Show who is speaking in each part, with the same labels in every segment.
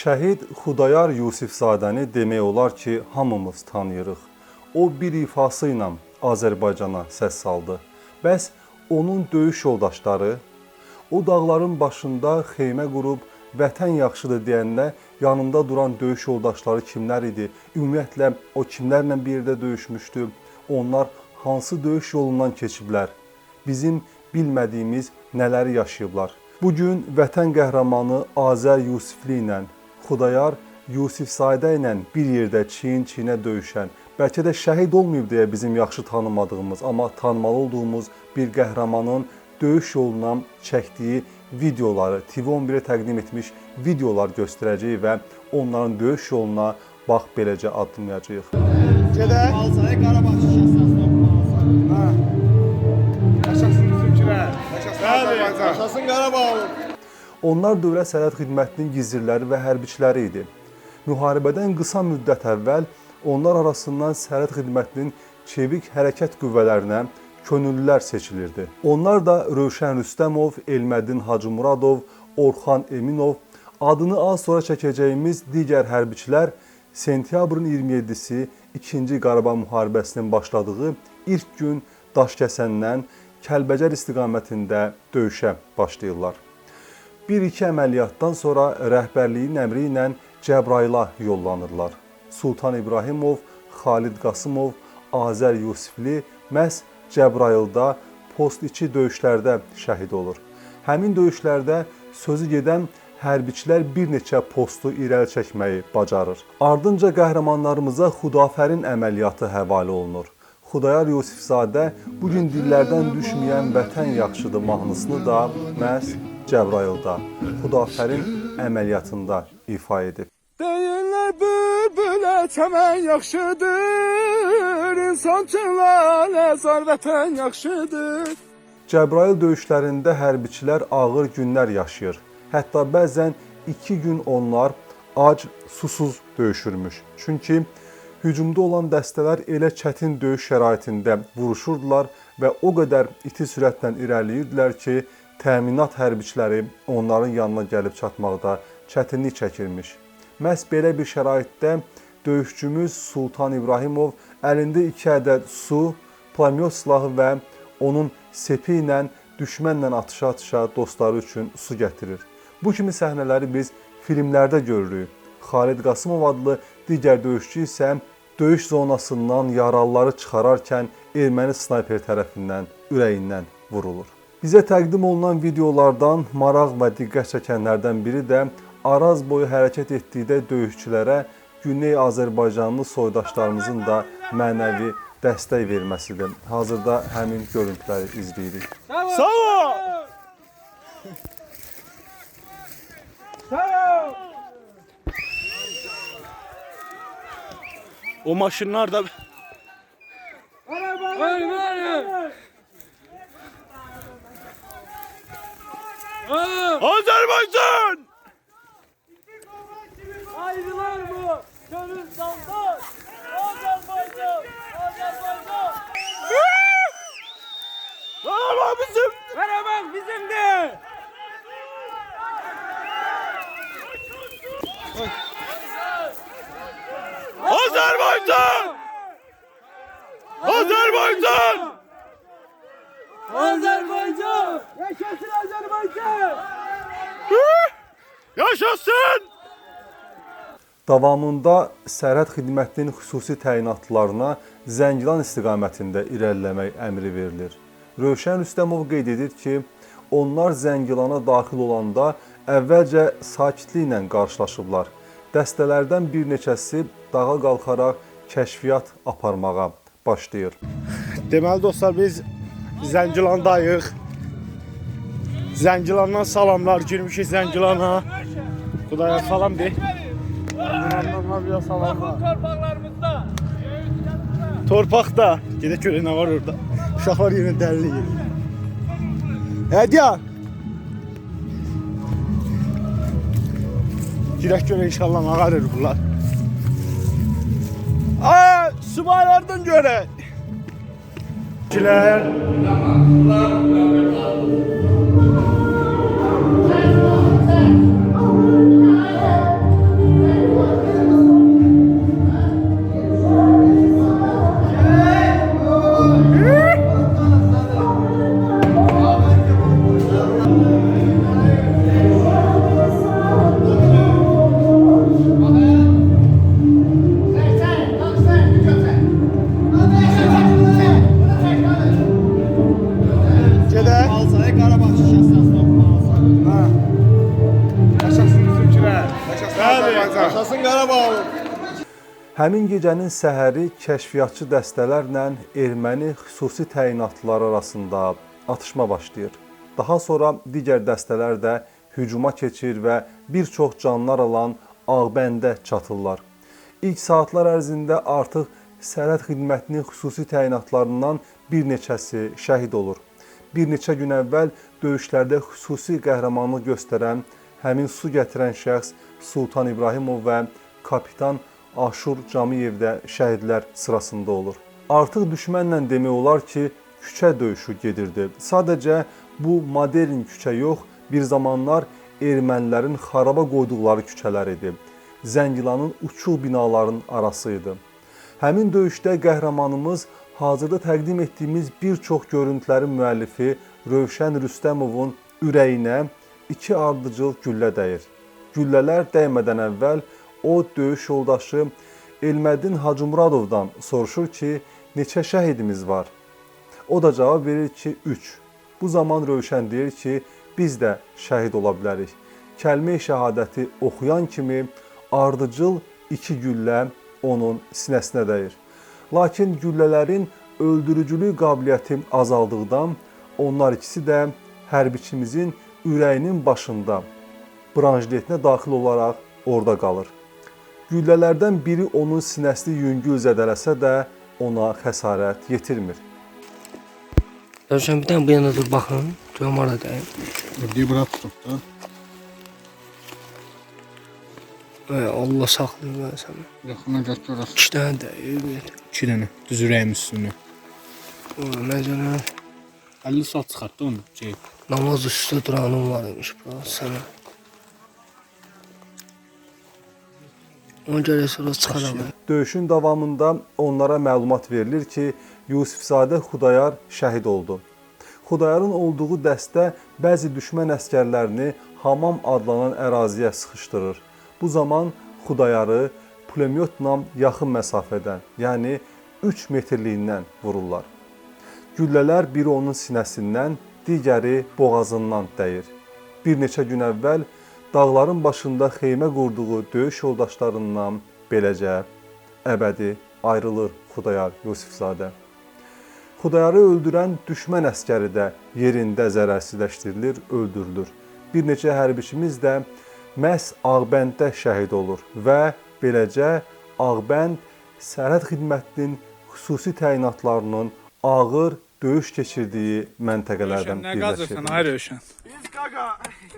Speaker 1: Şəhid Xudayar Yusifzadəni demək olar ki, hamımız tanıyırıq. O bir ifası ilə Azərbaycana səs saldı. Bəs onun döyüş yoldaşları, o dağların başında xeymə qurub vətən yaxşıdır deyəndə yanında duran döyüş yoldaşları kimlər idi? Ümumiyyətlə o kimlərlə bir yerdə döyüşmüşdü? Onlar hansı döyüş yolundan keçiblər? Bizim bilmədiyimiz nələri yaşayıblar? Bugün vətən qəhrəmanı Azər Yusifli ilə Xudayar Yusifzadə ilə bir yerdə çiyin-çiyinə döyüşən, bəlkə də şəhid olmayıb deyə bizim yaxşı tanımadığımız, amma tanımalı olduğumuz bir qəhrəmanın döyüş yolundan çəkdiyi videoları, TV11-ə təqdim etmiş videolar göstərəcəyik və onların döyüş yoluna bax beləcə addımlayacağıq.
Speaker 2: Gedək. Alsayı Qarabağ şişəsindən. Yaşasın bizimkilər. Yaşasın Azərbaycan. Yaşasın Qarabağ.
Speaker 1: Onlar Dövlət Sərhəd Xidmətinin gizirləri və hərbiçiləri idi. Müharibədən qısa müddət əvvəl onlar arasından Sərhəd Xidmətinin çevik hərəkət qüvvələrinə könüllülər seçilirdi. Onlar da Rövşən Rüstəmov, Elmədin Hacımuradov, Orxan Eminov, adını az sonra çəkəcəyimiz digər hərbiçilər sentyabrın 27-si 2-ci Qarabağ müharibəsinin başladığı ilk gün Daşkəsəndən Kəlbəcər istiqamətində döyüşə başlayırlar. Bir-iki əməliyyatdan sonra rəhbərliyin əmri ilə Cəbrayıla yollanırlar. Sultan İbrahimov, Xalid Qasımov, Azər Yusifli məhz Cəbrayılda post 2 döyüşlərdə şəhid olur. Həmin döyüşlərdə sözü gedən hərbiçilər bir neçə postu irəli çəkməyi bacarır. Ardınca qəhrəmanlarımıza Xudafərin əməliyyatı həvalə olunur. Xudayar Yusifzadə bugün dillərdən düşməyən vətən yaxşıdır mahnısını da məhz Cəbrayılda, Xudafərin əməliyyatında ifa edib.
Speaker 2: Deyirlər bülbülə çəmən yaxşıdır, insan çəlalə zar vətən yaxşıdır.
Speaker 1: Cəbrayıl döyüşlərində hərbiçilər ağır günlər yaşayır. Hətta bəzən 2 gün onlar ac, susuz döyüşürmüş. Çünki hücumda olan dəstələr elə çətin döyüş şəraitində vuruşurdular və o qədər iti sürətlə irəliyirdilər ki, təminat hərbiçiləri onların yanına gəlib çatmaqda çətinlik çəkirmiş. Məhz belə bir şəraitdə döyüşçümüz Sultan İbrahimov əlində 2 ədəd su, pulemyot silahı və onun sepi ilə düşmənlə atışa-atışa dostları üçün su gətirir. Bu kimi səhnələri biz filmlərdə görürük. Xalid Qasımov adlı digər döyüşçü isə döyüş zonasından yaralıları çıxararkən erməni snayper tərəfindən ürəyindən vurulur. Bizə təqdim olunan videolardan maraq və diqqət çəkənlərdən biri də Araz boyu hərəkət etdikdə döyüşçülərə Güney Azərbaycanlı soydaşlarımızın da mənəvi dəstək verməsidir. Hazırda həmin görüntüləri izləyirik.
Speaker 2: Sağ ol! Sağ ol! O maşınlar da... Azerbaycan!
Speaker 3: Ayrılar mı? Gönül saldan! Azerbaycan! Azerbaycan!
Speaker 2: Karabağ bizim!
Speaker 3: Karabağ bizimdir!
Speaker 2: Azerbaycan! Azerbaycan!
Speaker 3: Azerbaycan! Yaşasın Azerbaycan!
Speaker 2: Yaşasın!
Speaker 1: Davamında Sərhəd Xidmətinin xüsusi təyinatlarına Zəngilan istiqamətində irəliləmək əmri verilir. Rövşən Rüstəmov qeyd edir ki, onlar Zəngilana daxil olanda əvvəlcə sakitliklə qarşılaşıblar. Dəstələrdən bir neçəsi dağa qalxaraq kəşfiyyat aparmağa başlayır.
Speaker 2: Deməli dostlar, biz Zəngilandayıq. Zəngilandan salamlar, girmişik Zəngilana. Xudaya salam deyək. Zəngilandan bir salamlar.
Speaker 3: Torpaqlarımızda!
Speaker 2: Torpaqda. Gedək görək nə var orada. Uşaqlar yenə dəlilik edir. Hədiya! Girək görək inşallah nə qarır bunlar. Subaylardan görək. Kilər. Yaşasın bizimkilər. Yaşasın Azərbaycan. Yaşasın Qarabağ.
Speaker 1: Həmin gecənin səhəri kəşfiyyatçı dəstələrlə erməni xüsusi təyinatlıları arasında atışma başlayır. Daha sonra digər dəstələr də hücuma keçir və bir çox canlar alan Ağbəndə çatırlar. İlk saatlar ərzində artıq sərhəd xidmətinin xüsusi təyinatlarından bir neçəsi şəhid olur. Bir neçə gün əvvəl döyüşlərdə xüsusi qəhrəmanlıq göstərən həmin su gətirən şəxs Sultan İbrahimov və kapitan Aşur Camiyev də şəhidlər sırasında olur. Artıq düşmənlə demək olar ki, küçə döyüşü gedirdi. Sadəcə bu modern küçə yox, bir zamanlar ermənilərin xaraba qoyduqları küçələr idi. Zəngilanın uçuq binaların arası idi. Həmin döyüşdə qəhrəmanımız hazırda təqdim etdiyimiz bir çox görüntülərin müəllifi Rövşən Rüstəmovun ürəyinə 2 ardıcıl güllə dəyir. Güllələr dəymədən əvvəl o döyüş yoldaşı Elməddin Hacımuradovdan soruşur ki, neçə şəhidimiz var? O da cavab verir ki, 3. Bu zaman Rövşən deyir ki, biz də şəhid ola bilərik. Kəlmə-i şəhadəti oxuyan kimi ardıcıl 2 güllə onun sinəsinə dəyir. Lakin güllələrin öldürücülük qabiliyyəti azaldıqdan onlar ikisi də hərbiçimizin ürəyinin başında branjletinə daxil olaraq orada qalır. Güllələrdən biri onun sinəsini yüngül zədələsə də ona xəsarət yetirmir.
Speaker 4: Rövşən bir dənə bu yana dur baxın. Görüm aradayım.
Speaker 2: Ördüyü bura tutub da.
Speaker 4: Allah saxlayır mən səni.
Speaker 2: Yaxına gəl görəsən.
Speaker 4: 2 dənə dəyir.
Speaker 2: 2 dənə düz ürəyin üstünə.
Speaker 4: Məncə
Speaker 2: 50 saat çıxartdı onu.
Speaker 4: namaz üstə duranım var imiş bura sənə. Ona görə sonra çıxaram.
Speaker 1: Döyüşün davamında onlara məlumat verilir ki, Yusifzadə Xudayar şəhid oldu. Xudayarın olduğu dəstə bəzi düşmən əskərlərini Hamam adlanan əraziyə sıxışdırır. Bu zaman Xudayarı pulemyotla yaxın məsafədən, yəni 3 metrliyindən vururlar. Güllələr biri onun sinəsindən, digəri boğazından dəyir. Bir neçə gün əvvəl dağların başında xeymə qurduğu döyüş yoldaşlarından beləcə əbədi ayrılır Xudayar Yusifzadə. Xudayarı öldürən düşmən əskəri də yerində zərərsizləşdirilir, öldürülür. Bir neçə hərbiçimiz də məhz Ağbənddə şəhid olur və beləcə Ağbənd sərhəd xidmətinin xüsusi təyinatlarının ağır döyüş keçirdiyi məntəqələrdən birləşir.
Speaker 2: Ay Rövşən.
Speaker 3: Biz qaqa.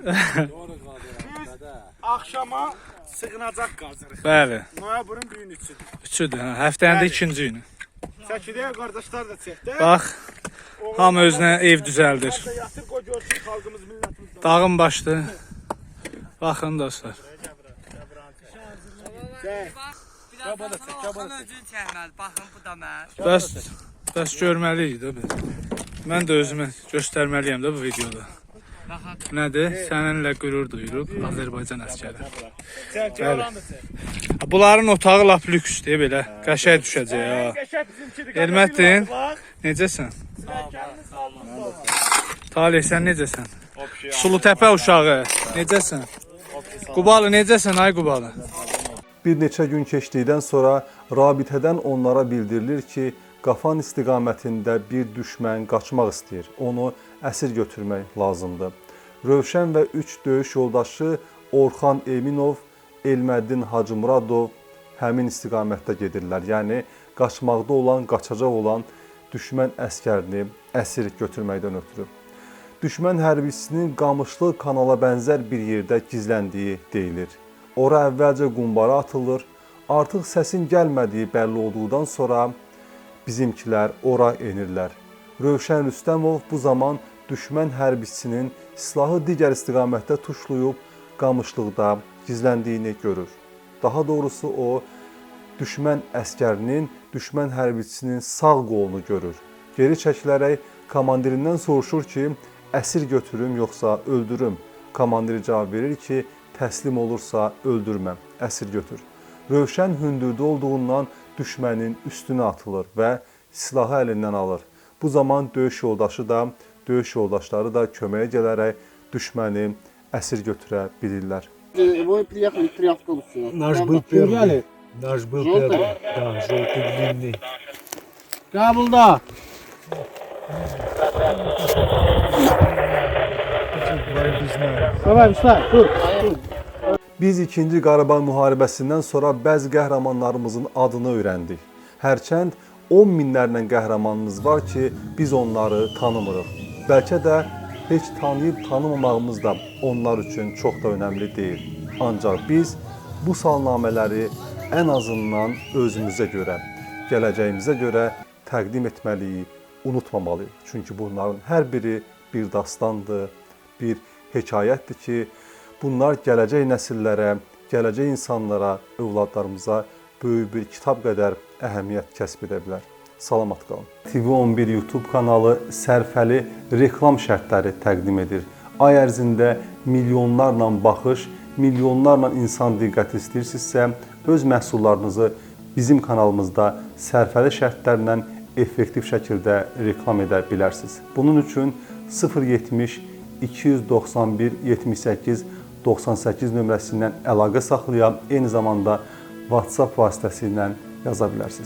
Speaker 3: Biz axşama sığınacaq qazırıq.
Speaker 2: Bəli.
Speaker 3: Noyabrın 1-3-üdür.
Speaker 2: Üçüdür. Həftənin də 2-ci günü.
Speaker 3: Çəkidə qardaşlar da çəkdi.
Speaker 2: Bax, hamı özünə ev düzəldir.
Speaker 3: Yatır qoy görsün xalqımız, millətimiz.
Speaker 2: Dağın başdı. Baxın dostlar.
Speaker 5: Baxın bu da mən.
Speaker 2: Bəs görməliyik də biz. Mən də özümü göstərməliyəm də bu videoda. Nədir? Səninlə qürur duyuruq Azərbaycan əskəri. Bəli. Bunların otağı lap lüksdür belə. Qəşəng düşəcək ha.
Speaker 3: Qəşət bizimkidir.
Speaker 2: Elməddin, necəsən? Talih, sən necəsən? Sulutəpə uşağı, necəsən? Qubalı, necəsən ay Qubalı?
Speaker 1: Bir neçə gün keçdikdən sonra rabitədən onlara bildirilir ki, Qafan istiqamətində bir düşmən qaçmaq istəyir. Onu əsir götürmək lazımdır. Rövşən və 3 döyüş yoldaşı Orxan Eminov, Elməddin Hacımuradov həmin istiqamətdə gedirlər. Yəni, qaçmaqda olan, qaçacaq olan düşmən əskərini əsir götürməkdən ötürü. Düşmən hərbiçisinin Qamışlı kanala bənzər bir yerdə gizləndiyi deyilir. Ora əvvəlcə qumbara atılır. Artıq səsin gəlmədiyi bəlli olduqdan sonra bizimkilər ora enirlər. Rövşən Rüstəmov bu zaman düşmən hərbiçisinin silahı digər istiqamətdə tuşlayıb qamışlıqda gizləndiyini görür. Daha doğrusu o, düşmən əskərinin, düşmən hərbiçisinin sağ qolunu görür. Geri çəkilərək komandirindən soruşur ki, əsir götürüm yoxsa öldürüm? Komandiri cavab verir ki, təslim olursa öldürməm, əsir götür. Rövşən hündürdə olduğundan düşmənin üstünə atılır və silahı əlindən alır. Bu zaman döyüş yoldaşları da köməyə gələrək düşməni əsir götürə bilirlər.
Speaker 6: Вы приехали 3 автобуса.
Speaker 7: Наш был первый. Наш был первый. Да, желтый длинный.
Speaker 6: Kabulda. Давай, встань, dur.
Speaker 1: Biz 2-ci Qarabağ müharibəsindən sonra bəzi qəhrəmanlarımızın adını öyrəndik. Hərçənd 10 minlərlə qəhrəmanımız var ki, biz onları tanımırıq. Bəlkə də heç tanıyıb tanımamağımız da onlar üçün çox da önəmli deyil. Ancaq biz bu salnamələri ən azından özümüzə görə, gələcəyimizə görə təqdim etməliyik, unutmamalıyıq. Çünki bunların hər biri bir dastandır, bir hekayətdir ki, bunlar gələcək nəsillərə, gələcək insanlara, övladlarımıza böyük bir kitab qədər əhəmiyyət kəsb edə bilər. Salamat qalın. TV11 YouTube kanalı sərfəli reklam şərtləri təqdim edir. Ay ərzində milyonlarla baxış, milyonlarla insan diqqəti istəyirsinizsə, öz məhsullarınızı bizim kanalımızda sərfəli şərtlərlə effektiv şəkildə reklam edə bilərsiniz. Bunun üçün 070 291 78 98 nömrəsindən əlaqə saxlaya, eyni zamanda WhatsApp vasitəsilə yaza bilərsiniz.